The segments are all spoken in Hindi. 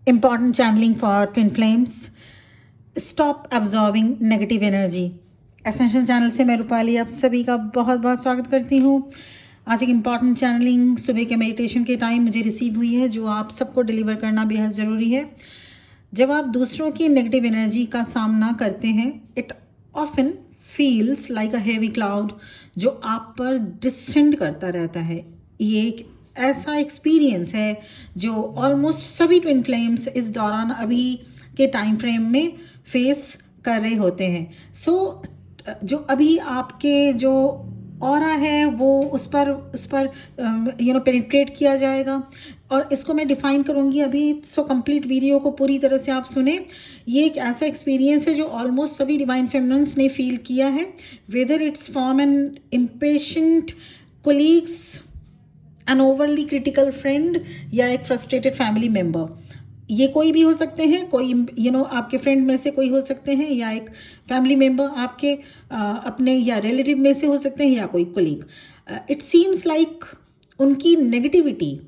important channeling for twin flames. Stop absorbing negative energy. Essential channel से मैं रूपाली आप सभी का बहुत बहुत स्वागत करती हूँ। आज एक इम्पॉर्टेंट चैनलिंग सुबह के मेडिटेशन के टाइम मुझे रिसीव हुई है, जो आप सबको डिलीवर करना बेहद ज़रूरी है। जब आप दूसरों की नेगेटिव एनर्जी का सामना करते हैं, it often feels like a heavy cloud जो आप पर डिसेंड करता रहता है। ये एक ऐसा एक्सपीरियंस है जो ऑलमोस्ट सभी ट्विन फ्लेम्स इस दौरान अभी के टाइम फ्रेम में फेस कर रहे होते हैं। जो अभी आपके जो ऑरा है वो उस पर पेनिट्रेट किया जाएगा, और इसको मैं डिफाइन करूंगी अभी। कंप्लीट वीडियो को पूरी तरह से आप सुने। ये एक ऐसा एक्सपीरियंस है जो ऑलमोस्ट सभी डिवाइन फेमिनिन्स ने फील किया है, whether it's from an impatient colleagues, an overly critical friend या एक फ्रस्ट्रेटेड फैमिली मेम्बर। ये कोई भी हो सकते हैं, कोई आपके फ्रेंड में से कोई हो सकते हैं, या एक फैमिली मेम्बर आपके अपने या रिलेटिव में से हो सकते हैं, या कोई कोलीग। इट सीम्स लाइक उनकी नेगेटिविटी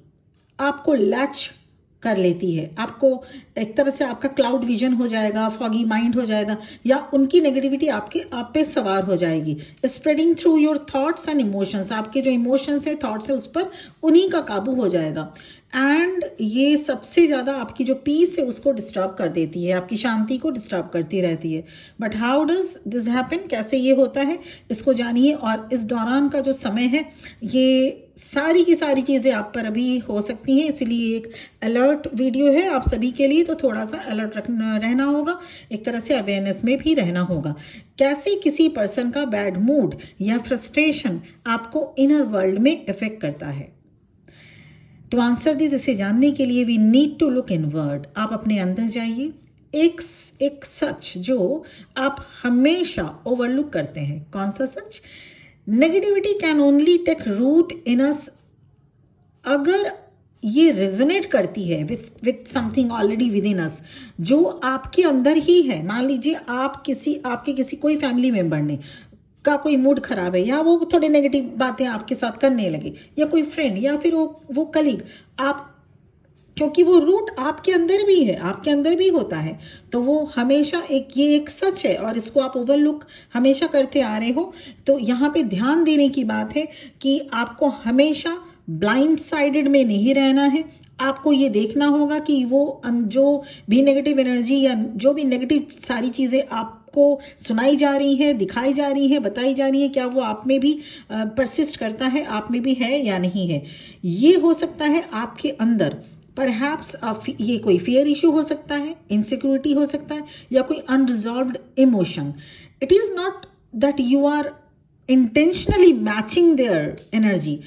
आपको लैच कर लेती है। आपको एक तरह से आपका क्लाउड विजन हो जाएगा, फॉगी माइंड हो जाएगा, या उनकी नेगेटिविटी आप पे सवार हो जाएगी। Spreading through your thoughts and emotions, आपके जो इमोशंस है, थॉट्स है, उस पर उन्हीं का काबू हो जाएगा। एंड ये सबसे ज़्यादा आपकी जो पीस है उसको डिस्टर्ब कर देती है, आपकी शांति को डिस्टर्ब करती रहती है। But how does this happen, कैसे ये होता है, इसको जानिए। और इस दौरान का जो समय है, ये सारी की सारी चीज़ें आप पर अभी हो सकती हैं, इसलिए एक अलर्ट वीडियो है आप सभी के लिए। तो थोड़ा सा अलर्ट रहना होगा, एक तरह से अवेयरनेस में भी रहना होगा। कैसे किसी पर्सन का बैड मूड या फ्रस्ट्रेशन आपको इनर वर्ल्ड में इफेक्ट करता है। टू आंसर दिस, इसे जानने के लिए we need to look inward. आप अपने अंदर जाइए। एक सच जो आप हमेशा ओवरलुक करते हैं। कौन सा सच? Negativity can only take root in us अगर ये रेजोनेट करती है with something already within us, जो आपके अंदर ही है। मान लीजिए आपके किसी कोई फैमिली मेंबर ने का कोई मूड खराब है, या वो थोड़ी नेगेटिव बातें आपके साथ करने लगे, या कोई फ्रेंड, या फिर वो कलीग, आप क्योंकि वो रूट आपके अंदर भी है, आपके अंदर भी होता है, तो वो हमेशा ये एक सच है, और इसको आप ओवरलुक हमेशा करते आ रहे हो। तो यहाँ पे ध्यान देने की बात है कि आपको हमेशा ब्लाइंड साइडेड में नहीं रहना है। आपको ये देखना होगा कि वो जो भी नेगेटिव एनर्जी या जो भी नेगेटिव सारी चीज़ें आपको सुनाई जा रही है, दिखाई जा रही है, बताई जा रही है, क्या वो आप में भी परसिस्ट करता है, आप में भी है या नहीं है। ये हो सकता है आपके अंदर परहैप्स ये कोई फियर इशू हो सकता है, इनसिक्योरिटी हो सकता है, या कोई unresolved emotion. It is not that you are intentionally matching their energy,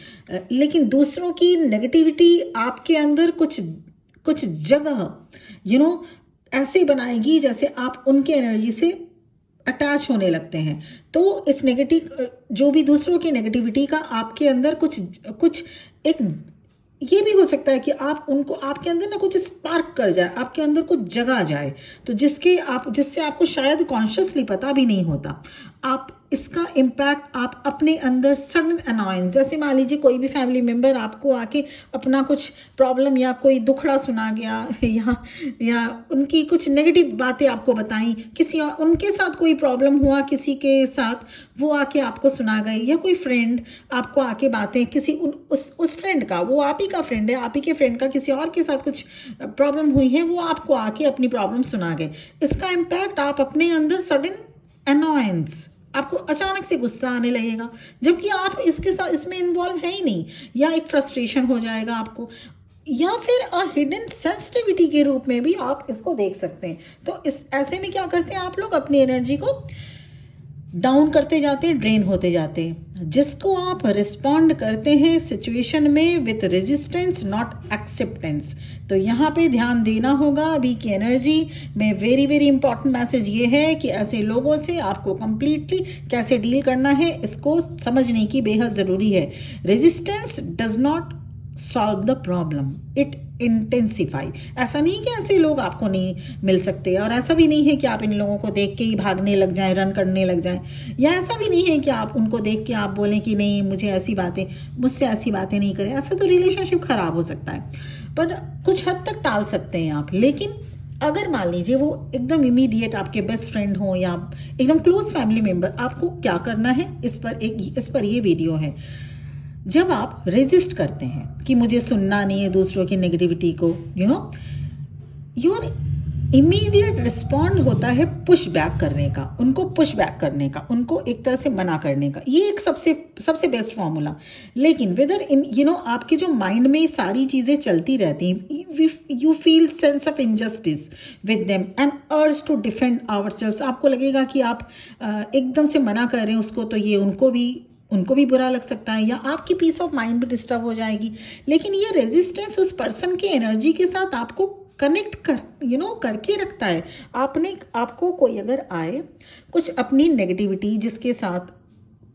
लेकिन दूसरों की नेगेटिविटी आपके अंदर कुछ जगह ऐसे बनाएगी जैसे आप उनके एनर्जी से अटैच होने लगते हैं। तो इस नेगेटिव जो भी दूसरों की नेगेटिविटी का आपके अंदर कुछ एक ये भी हो सकता है कि आपके अंदर ना कुछ स्पार्क कर जाए, आपके अंदर कुछ जगा जाए, तो जिससे आपको शायद कॉन्शियसली पता भी नहीं होता। आप इसका इम्पैक्ट आप अपने अंदर सडन अनॉयंस, जैसे मान लीजिए कोई भी फैमिली मेम्बर आपको आके अपना कुछ प्रॉब्लम या कोई दुखड़ा सुना गया, या उनकी कुछ नेगेटिव बातें आपको बताई, उनके साथ कोई प्रॉब्लम हुआ किसी के साथ, वो आके आपको सुना गए, या कोई फ्रेंड आपको आके बातें उस फ्रेंड का, वो आप ही का फ्रेंड है, आप ही के फ्रेंड का किसी और के साथ कुछ प्रॉब्लम हुई है, वो आपको आके अपनी प्रॉब्लम सुना गए। इसका इम्पैक्ट आप अपने अंदर सडन अनॉयंस, आपको अचानक से गुस्सा आने लगेगा, जबकि आप इसमें इन्वॉल्व है ही नहीं, या एक फ्रस्ट्रेशन हो जाएगा आपको, या फिर हिडन सेंसिटिविटी के रूप में भी आप इसको देख सकते हैं। तो ऐसे में क्या करते हैं आप लोग, अपनी एनर्जी को डाउन करते जाते हैं, ड्रेन होते जाते हैं, जिसको आप रिस्पॉन्ड करते हैं सिचुएशन में विथ रेजिस्टेंस नॉट एक्सेप्टेंस। तो यहाँ पे ध्यान देना होगा अभी की एनर्जी में। वेरी वेरी इंपॉर्टेंट मैसेज ये है कि ऐसे लोगों से आपको कंप्लीटली कैसे डील करना है, इसको समझने की बेहद ज़रूरी है। Resistance does not solve the problem, it intensify. ऐसा नहीं कि ऐसे लोग आपको नहीं मिल सकते, और ऐसा भी नहीं है कि आप इन लोगों को देख के ही भागने लग जाएं, रन करने लग जाएं, या ऐसा भी नहीं है कि आप उनको देख के आप बोलें कि नहीं मुझसे ऐसी बातें नहीं करें। ऐसा तो रिलेशनशिप खराब हो सकता है। पर कुछ हद तक टाल सकते हैं आप। लेकिन अगर मान लीजिए वो एकदम इमीडिएट आपके बेस्ट फ्रेंड हो या एकदम क्लोज फैमिली मेंबर, आपको क्या करना है, इस पर ये वीडियो है। जब आप रेजिस्ट करते हैं कि मुझे सुनना नहीं है दूसरों की नेगेटिविटी को, योर इमीडिएट रिस्पॉन्ड होता है पुश बैक करने का, उनको पुश बैक करने का, उनको एक तरह से मना करने का। ये एक सबसे बेस्ट फॉर्मूला। लेकिन वेदर इन आपके जो माइंड में सारी चीज़ें चलती रहती हैं, you feel sense of injustice with them and urge to defend ourselves. आपको लगेगा कि आप एकदम से मना कर रहे हैं उसको, तो ये उनको भी बुरा लग सकता है या आपकी पीस ऑफ माइंड भी डिस्टर्ब हो जाएगी। लेकिन ये रेजिस्टेंस उस पर्सन की एनर्जी के साथ आपको कनेक्ट करके रखता है। आपको कोई अगर आए कुछ अपनी नेगेटिविटी जिसके साथ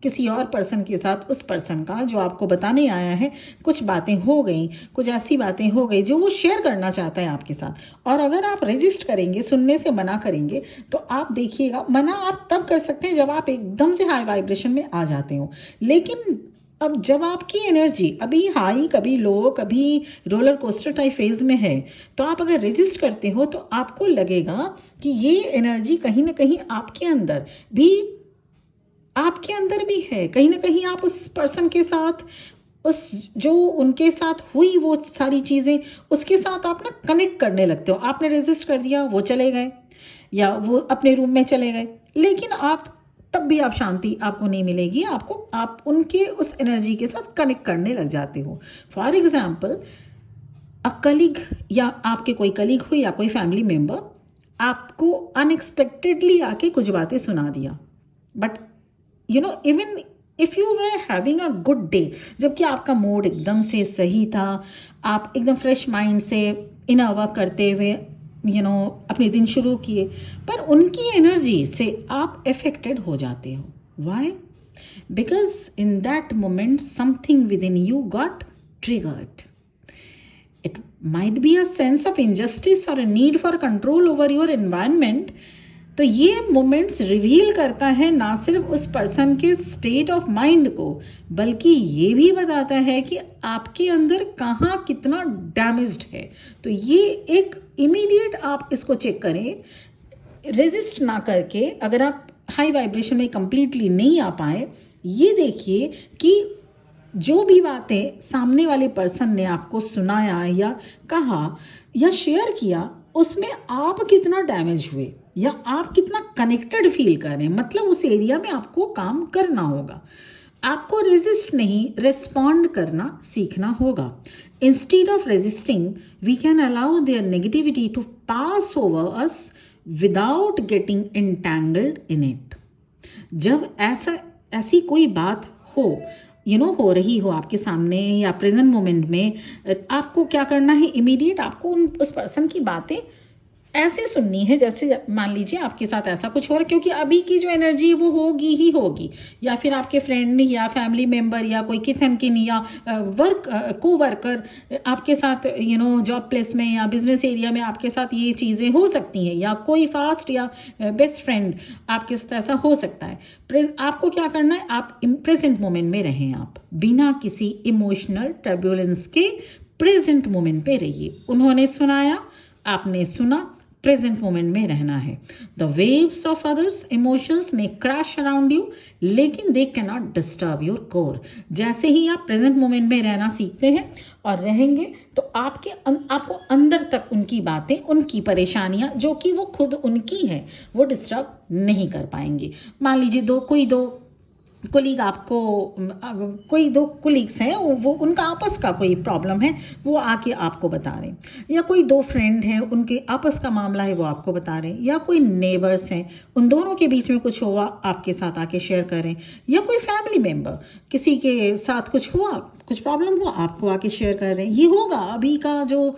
किसी और पर्सन के साथ उस पर्सन का जो आपको बताने आया है, कुछ बातें हो गई, कुछ ऐसी बातें हो गई जो वो शेयर करना चाहता है आपके साथ, और अगर आप रेजिस्ट करेंगे, सुनने से मना करेंगे, तो आप देखिएगा, मना आप तब कर सकते हैं जब आप एकदम से हाई वाइब्रेशन में आ जाते हो। लेकिन अब जब आपकी एनर्जी अभी हाई, कभी लो, कभी रोलर कोस्टर टाइप फेज में है, तो आप अगर रेजिस्ट करते हो तो आपको लगेगा कि ये एनर्जी कहीं ना कहीं आपके अंदर भी है। कहीं ना कहीं आप उस पर्सन के साथ, उस जो उनके साथ हुई वो सारी चीज़ें, उसके साथ आप ना कनेक्ट करने लगते हो। आपने रेजिस्ट कर दिया, वो चले गए या वो अपने रूम में चले गए, लेकिन तब भी आप शांति आपको नहीं मिलेगी। आप उनके उस एनर्जी के साथ कनेक्ट करने लग जाते हो। फॉर एग्जाम्पल, अ कलीग या आपके कोई कलीग हो या कोई फैमिली मेम्बर आपको अनएक्सपेक्टेडली आके कुछ बातें सुना दिया, but even if you way having a good day, जबकि आपका मूड एकदम से सही था, आप एकदम फ्रेश माइंड से इनर वर्क करते हुए अपने दिन शुरू किए, पर उनकी एनर्जी से आप अफेक्टेड हो जाते हो। Why? Because in that moment something with in you got triggered. It might be a sense of injustice or a need for control over your environment. तो ये मोमेंट्स रिवील करता है ना सिर्फ उस पर्सन के स्टेट ऑफ माइंड को, बल्कि ये भी बताता है कि आपके अंदर कहाँ कितना डैमेज्ड है। तो ये एक इमीडिएट आप इसको चेक करें, रेजिस्ट ना करके। अगर आप हाई वाइब्रेशन में कंप्लीटली नहीं आ पाए, ये देखिए कि जो भी बातें सामने वाले पर्सन ने आपको सुनाया या कहा या शेयर किया, उसमें आप कितना डैमेज हुए या आप कितना कनेक्टेड फील कर रहे हैं। मतलब उस एरिया में आपको काम करना होगा। आपको रेजिस्ट नहीं, रिस्पॉन्ड करना सीखना होगा। Instead of resisting, we can allow their negativity to pass over us without getting entangled in it. जब ऐसी कोई बात हो हो रही हो आपके सामने या प्रेजेंट मोमेंट में, आपको क्या करना है, इमीडिएट आपको उस पर्सन की बातें ऐसे सुननी है जैसे मान लीजिए आपके साथ ऐसा कुछ हो रहा है, क्योंकि अभी की जो एनर्जी है वो होगी ही होगी। या फिर आपके फ्रेंड या फैमिली मेंबर या कोई किथ एंड किन या को वर्कर आपके साथ जॉब प्लेस में या बिजनेस एरिया में आपके साथ ये चीज़ें हो सकती हैं, या कोई फास्ट या बेस्ट फ्रेंड आपके साथ ऐसा हो सकता है। आपको क्या करना है, आप प्रेजेंट मोमेंट में रहें। आप बिना किसी इमोशनल टर्बुलेंस के प्रेजेंट मोमेंट पे रहिए। उन्होंने सुनाया, आपने सुना, प्रेजेंट मोमेंट में रहना है। The waves of others emotions में क्रैश अराउंड यू, लेकिन they can not disturb your core. जैसे ही आप प्रेजेंट मोमेंट में रहना सीखते हैं और रहेंगे, तो आपको अंदर तक उनकी बातें, उनकी परेशानियां जो कि वो खुद उनकी हैं, वो डिस्टर्ब नहीं कर पाएंगे। मान लीजिए कोई दो कुलीग्स हैं, वो उनका आपस का कोई प्रॉब्लम है, वो आके आपको बता रहे हैं, या कोई दो फ्रेंड हैं, उनके आपस का मामला है, वो आपको बता रहे हैं, या कोई नेबर्स हैं, उन दोनों के बीच में कुछ हुआ, आपके साथ आके शेयर करें, या कोई फैमिली मेम्बर किसी के साथ कुछ हुआ, कुछ प्रॉब्लम हुआ, आपको आके शेयर कर रहे हैं। ये होगा अभी का जो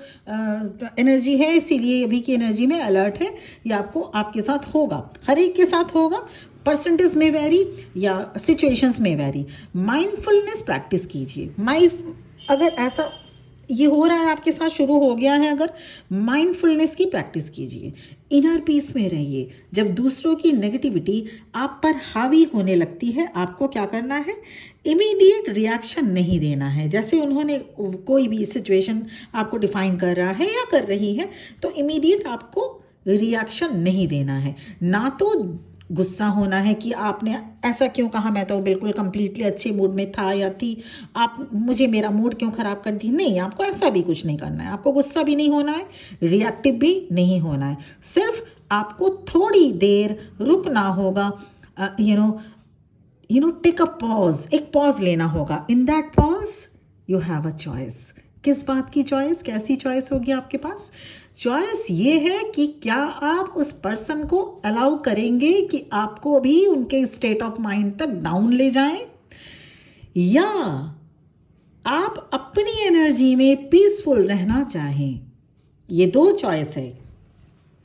एनर्जी है, इसीलिए अभी की एनर्जी में अलर्ट है, ये आपके साथ होगा, हर एक के साथ होगा। परसेंटेज में वेरी या सिचुएशंस में वेरी। माइंडफुलनेस प्रैक्टिस कीजिए। अगर ऐसा ये हो रहा है आपके साथ, शुरू हो गया है अगर, माइंडफुलनेस की प्रैक्टिस कीजिए, इनर पीस में रहिए। जब दूसरों की नेगेटिविटी आप पर हावी होने लगती है, आपको क्या करना है, इमीडिएट रिएक्शन नहीं देना है। जैसे उन्होंने कोई भी सिचुएशन आपको डिफाइन कर रहा है या कर रही है, तो इमीडिएट आपको रिएक्शन नहीं देना है। ना तो गुस्सा होना है कि आपने ऐसा क्यों कहा, मैं तो बिल्कुल कंप्लीटली अच्छे मूड में था या थी, आप मुझे मेरा मूड क्यों ख़राब कर दी। नहीं, आपको ऐसा भी कुछ नहीं करना है। आपको गुस्सा भी नहीं होना है, रिएक्टिव भी नहीं होना है। सिर्फ आपको थोड़ी देर रुकना होगा, टेक अ पॉज, एक पॉज लेना होगा। In that pause you have a choice. किस बात की चॉइस, कैसी चॉइस होगी आपके पास? चॉइस ये है कि क्या आप उस पर्सन को अलाउ करेंगे कि आपको भी उनके स्टेट ऑफ माइंड तक डाउन ले जाएं, या आप अपनी एनर्जी में पीसफुल रहना चाहें। ये दो चॉइस है।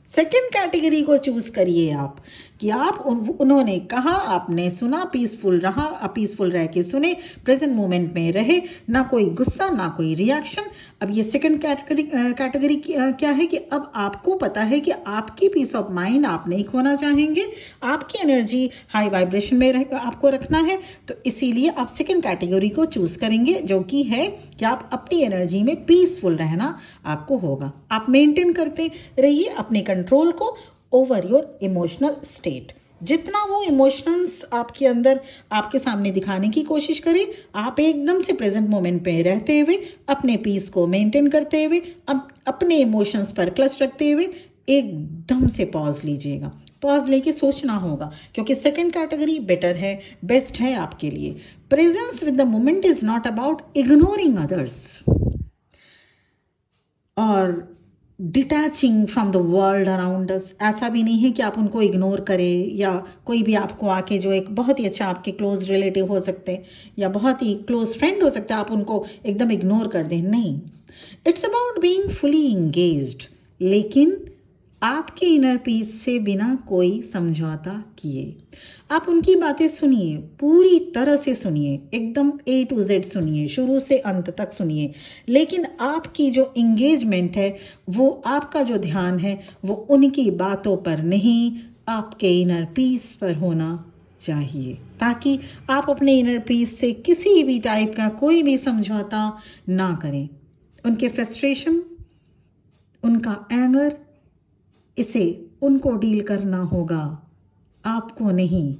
सेकेंड कैटेगरी को चूज करिए आप, कि आप उन्होंने कहा, आपने सुना, पीसफुल रहा, पीसफुल रह के सुने, प्रेजेंट मोमेंट में रहे, ना कोई गुस्सा ना कोई रिएक्शन। अब ये सेकेंड कैटेगरी क्या है कि अब आपको पता है कि आपकी पीस ऑफ माइंड आप नहीं खोना चाहेंगे, आपकी एनर्जी हाई वाइब्रेशन में आपको रखना है, तो इसीलिए आप सेकेंड कैटेगरी को चूज करेंगे, जो कि है कि आप अपनी एनर्जी में पीसफुल रहना आपको होगा। आप मेंटेन करते रहिए अपने कंट्रोल को ओवर योर इमोशनल स्टेट। जितना वो इमोशंस आपके अंदर आपके सामने दिखाने की कोशिश करें, आप एकदम से प्रेजेंट मोमेंट पे रहते हुए, अपने पीस को मेंटेन करते हुए, अपने इमोशंस पर क्लच रखते हुए एकदम से पॉज लीजिएगा। पॉज लेके सोचना होगा, क्योंकि सेकेंड कैटेगरी बेटर है, बेस्ट है आपके लिए। Presence with the moment is not about ignoring others और detaching from the world around us. ऐसा भी नहीं है कि आप उनको इग्नोर करें, या कोई भी आपको आके जो एक बहुत ही अच्छा आपके क्लोज रिलेटिव हो सकते हैं या बहुत ही क्लोज फ्रेंड हो सकते हैं, आप उनको एकदम इग्नोर कर दें। नहीं, it's about being fully engaged, लेकिन आपके इनर पीस से बिना कोई समझौता किए। आप उनकी बातें सुनिए, पूरी तरह से सुनिए, एकदम A to Z सुनिए, शुरू से अंत तक सुनिए, लेकिन आपकी जो इंगेजमेंट है, वो आपका जो ध्यान है, वो उनकी बातों पर नहीं, आपके इनर पीस पर होना चाहिए, ताकि आप अपने इनर पीस से किसी भी टाइप का कोई भी समझौता ना करें। उनके फ्रस्ट्रेशन, उनका एंगर, इसे उनको डील करना होगा, आपको नहीं।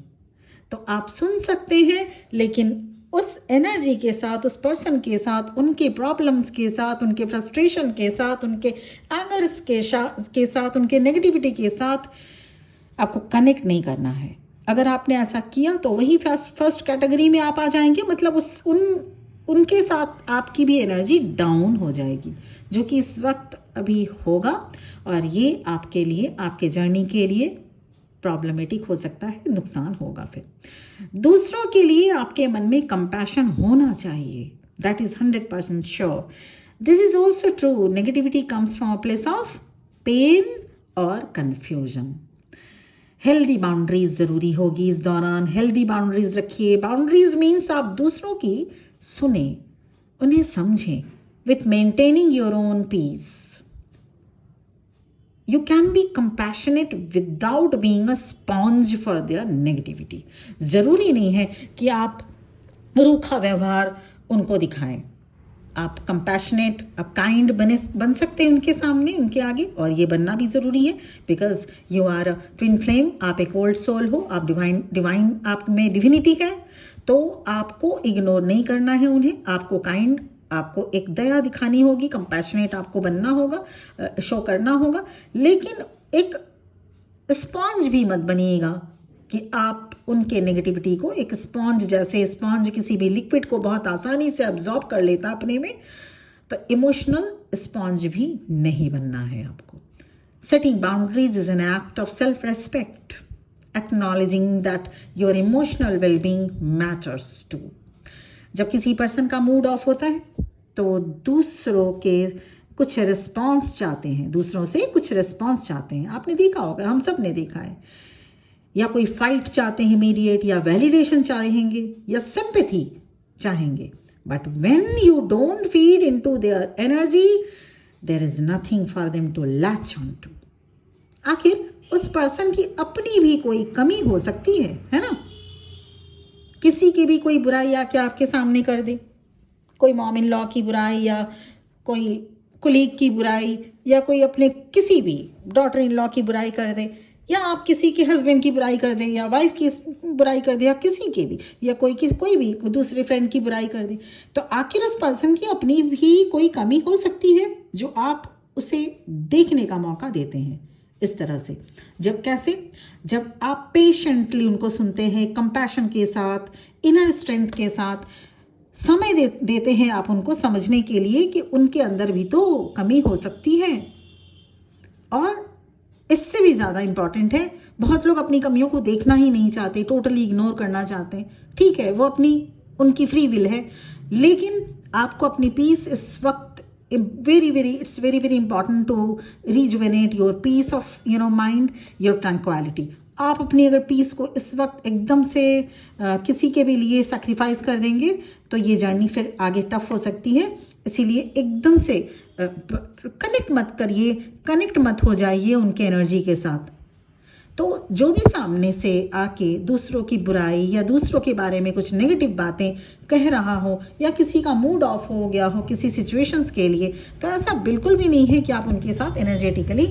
तो आप सुन सकते हैं, लेकिन उस एनर्जी के साथ, उस पर्सन के साथ, उनके प्रॉब्लम्स के साथ, उनके फ्रस्ट्रेशन के साथ, उनके एंगर्स के साथ, उनके नेगेटिविटी के साथ आपको कनेक्ट नहीं करना है। अगर आपने ऐसा किया तो वही फर्स्ट कैटेगरी में आप आ जाएंगे, मतलब उनके साथ आपकी भी एनर्जी डाउन हो जाएगी, जो कि इस वक्त अभी होगा, और ये आपके लिए, आपके जर्नी के लिए प्रॉब्लमेटिक हो सकता है, नुकसान होगा। फिर दूसरों के लिए आपके मन में कंपैशन होना चाहिए, that is 100% sure. This is also true, negativity comes from a place of pain और कंफ्यूजन। हेल्दी बाउंड्रीज ज़रूरी होगी इस दौरान। हेल्दी बाउंड्रीज रखिए। बाउंड्रीज मीन्स आप दूसरों की सुने, उन्हें समझें, with maintaining your own peace. You can be compassionate without being a sponge for their negativity. ज़रूरी नहीं है कि आप रूखा व्यवहार उनको दिखाएं। आप कंपैशनेट, आप काइंड बन सकते हैं उनके सामने, उनके आगे, और ये बनना भी ज़रूरी है, because you are a twin flame. आप एक ओल्ड सोल हो, आप डिवाइन आप में डिविनिटी है, तो आपको इग्नोर नहीं करना है उन्हें। आपको काइंड, आपको एक दया दिखानी होगी, कंपैशनेट आपको बनना होगा, शो करना होगा, लेकिन एक स्पॉन्ज भी मत बनिएगा कि आप उनके नेगेटिविटी को, एक स्पॉन्ज जैसे स्पॉन्ज किसी भी लिक्विड को बहुत आसानी से अब्जॉर्ब कर लेता अपने में, तो इमोशनल स्पॉन्ज भी नहीं बनना है आपको। Setting boundaries is an act of self respect, acknowledging that your emotional wellbeing matters too. जब किसी पर्सन का मूड ऑफ होता है तो दूसरों के कुछ रिस्पॉन्स चाहते हैं, दूसरों से कुछ रिस्पॉन्स चाहते हैं। आपने देखा होगा, हम सब ने देखा है, या कोई फाइट चाहते हैं इमीडिएट, या वैलिडेशन चाहेंगे, या सिंपैथी चाहेंगे। But when you don't feed into their energy, there is nothing for them to latch on to. आखिर उस पर्सन की अपनी भी कोई कमी हो सकती है ना? किसी की भी कोई बुराई आके आपके सामने कर दे, कोई मॉम इन लॉ की बुराई या कोई कुलीग की बुराई या कोई अपने किसी भी डॉटर इन लॉ की बुराई कर दे, या आप किसी के हस्बैंड की बुराई कर दें या वाइफ की बुराई कर दे, या किसी की भी, या कोई भी दूसरे फ्रेंड की बुराई कर दे, तो आखिर उस पर्सन की अपनी भी कोई कमी हो सकती है जो आप उसे देखने का मौका देते हैं इस तरह से। जब आप पेशेंटली उनको सुनते हैं, कंपैशन के साथ, इनर स्ट्रेंथ के साथ समय देते हैं आप उनको समझने के लिए कि उनके अंदर भी तो कमी हो सकती है। और इससे भी ज़्यादा इम्पॉर्टेंट है, बहुत लोग अपनी कमियों को देखना ही नहीं चाहते, टोटली इग्नोर करना चाहते हैं। ठीक है, वो उनकी फ्री विल है, लेकिन आपको अपनी पीस इस वक्त it's very very important to rejuvenate your peace of mind, your tranquillity. आप अपनी अगर पीस को इस वक्त एकदम से किसी के भी लिए सैक्रिफाइस कर देंगे तो ये जर्नी फिर आगे टफ हो सकती है। इसीलिए एकदम से कनेक्ट मत हो जाइए उनके एनर्जी के साथ। तो जो भी सामने से आके दूसरों की बुराई या दूसरों के बारे में कुछ नेगेटिव बातें कह रहा हो या किसी का मूड ऑफ हो गया हो किसी सिचुएशंस के लिए, तो ऐसा बिल्कुल भी नहीं है कि आप उनके साथ एनर्जेटिकली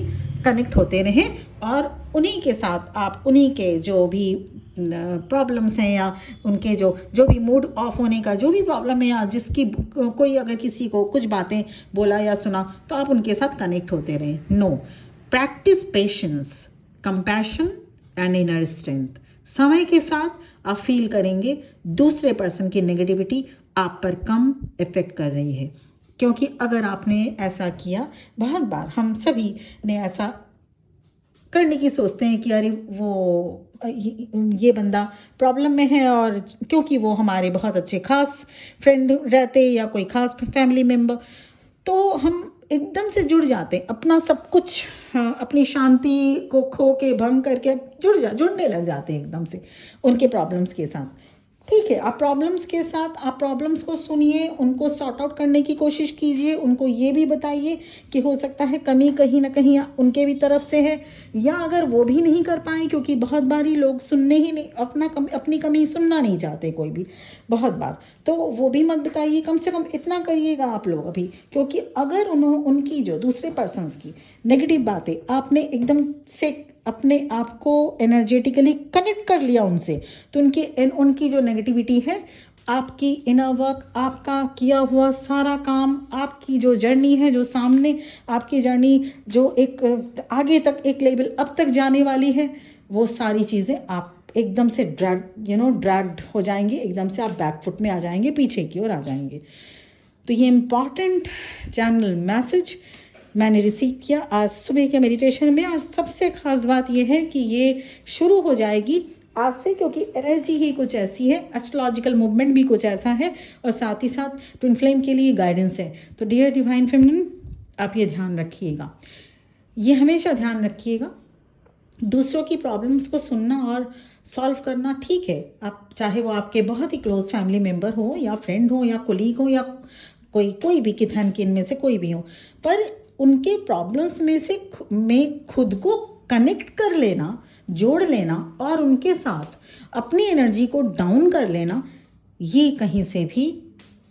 कनेक्ट होते रहें और उन्हीं के साथ आप उन्हीं के जो भी प्रॉब्लम्स हैं या उनके जो भी मूड ऑफ होने का जो भी प्रॉब्लम है या जिसकी कोई अगर किसी को कुछ बातें बोला या सुना तो आप उनके साथ कनेक्ट होते रहें। No, practice patience, compassion and inner strength. समय के साथ आप फील करेंगे दूसरे पर्सन की नेगेटिविटी आप पर कम इफेक्ट कर रही है, क्योंकि अगर आपने ऐसा किया, बहुत बार हम सभी ने ऐसा करने की सोचते हैं कि अरे वो ये बंदा प्रॉब्लम में है और क्योंकि वो हमारे बहुत अच्छे खास फ्रेंड रहते या कोई खास फैमिली मेम्बर, तो हम एकदम से जुड़ जाते हैं, अपना सब कुछ अपनी शांति को खो के भंग करके जुड़ने लग जाते हैं एकदम से उनके प्रॉब्लम्स के साथ। ठीक है, आप प्रॉब्लम्स को सुनिए, उनको सॉर्ट आउट करने की कोशिश कीजिए, उनको ये भी बताइए कि हो सकता है कमी कहीं ना कहीं उनके भी तरफ से है, या अगर वो भी नहीं कर पाए, क्योंकि बहुत बारी लोग सुनने ही नहीं, अपनी कमी सुनना नहीं चाहते कोई भी बहुत बार, तो वो भी मत बताइए। कम से कम इतना करिएगा आप लोग अभी, क्योंकि अगर उनकी जो दूसरे पर्सन्स की नेगेटिव बातें आपने एकदम से अपने आप को एनर्जेटिकली कनेक्ट कर लिया उनसे, तो उनकी जो नेगेटिविटी है, आपकी इनर वर्क, आपका किया हुआ सारा काम, आपकी जो जर्नी है, जो सामने आपकी जर्नी जो एक आगे तक एक लेवल अब तक जाने वाली है, वो सारी चीज़ें आप एकदम से ड्रैग्ड हो जाएंगे, एकदम से आप बैकफुट में आ जाएंगे, पीछे की ओर आ जाएंगे। तो ये इम्पॉर्टेंट चैनल मैसेज मैंने रिसीव किया आज सुबह के मेडिटेशन में, और सबसे खास बात यह है कि ये शुरू हो जाएगी आज से, क्योंकि एनर्जी ही कुछ ऐसी है, एस्ट्रोलॉजिकल मूवमेंट भी कुछ ऐसा है, और साथ ही साथ ट्विन फ्लेम के लिए गाइडेंस है। तो डियर डिवाइन फेमिनिन, आप ये ध्यान रखिएगा, ये हमेशा ध्यान रखिएगा, दूसरों की प्रॉब्लम्स को सुनना और सॉल्व करना ठीक है, आप चाहे वो आपके बहुत ही क्लोज फैमिली मेम्बर हो या फ्रेंड हो या कोलीग हो या कोई भी किथन के इनमें से कोई भी हो, पर उनके प्रॉब्लम्स में खुद को कनेक्ट कर लेना, जोड़ लेना और उनके साथ अपनी एनर्जी को डाउन कर लेना, ये कहीं से भी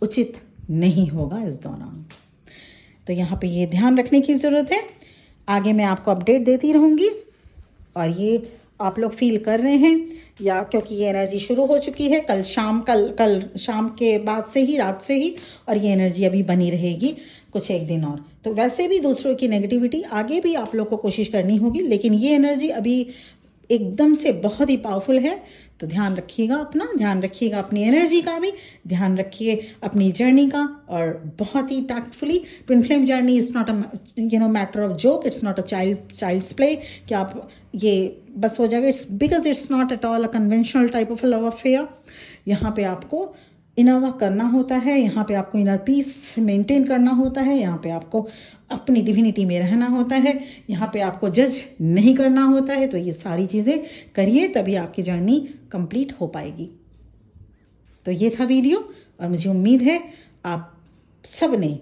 उचित नहीं होगा इस दौरान। तो यहाँ पे ये ध्यान रखने की ज़रूरत है। आगे मैं आपको अपडेट देती रहूँगी, और ये आप लोग फील कर रहे हैं या क्योंकि ये एनर्जी शुरू हो चुकी है कल शाम के बाद से ही, रात से ही, और ये एनर्जी अभी बनी रहेगी कुछ एक दिन और। तो वैसे भी दूसरों की नेगेटिविटी आगे भी आप लोग को कोशिश करनी होगी, लेकिन ये एनर्जी अभी एकदम से बहुत ही पावरफुल है। तो ध्यान रखिएगा अपनी एनर्जी का भी, ध्यान रखिए अपनी जर्नी का, और बहुत ही tactfully. Twin flame journey is not a matter of joke, it's not a child's play कि आप ये बस हो जाएगा, because it's not at all a conventional type of love affair. यहाँ पे आपको इनर वर्क करना होता है, यहाँ पे आपको इनर पीस मेंटेन करना होता है, यहाँ पे आपको अपनी डिविनिटी में रहना होता है, यहाँ पे आपको जज नहीं करना होता है। तो ये सारी चीज़ें करिए, तभी आपकी जर्नी कंप्लीट हो पाएगी। तो ये था वीडियो, और मुझे उम्मीद है आप सब ने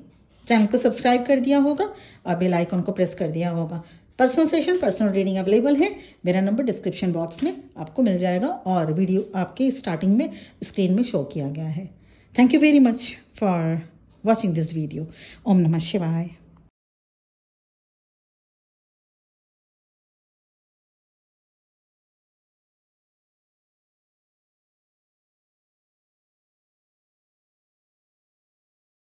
चैनल को सब्सक्राइब कर दिया होगा और बेल आइकन को प्रेस कर दिया होगा। Personal session, personal reading available है। मेरा नंबर डिस्क्रिप्शन बॉक्स में आपको मिल जाएगा और वीडियो आपके स्टार्टिंग में स्क्रीन में शो किया गया है। Thank you very much for watching this video. ओम नमः शिवाय।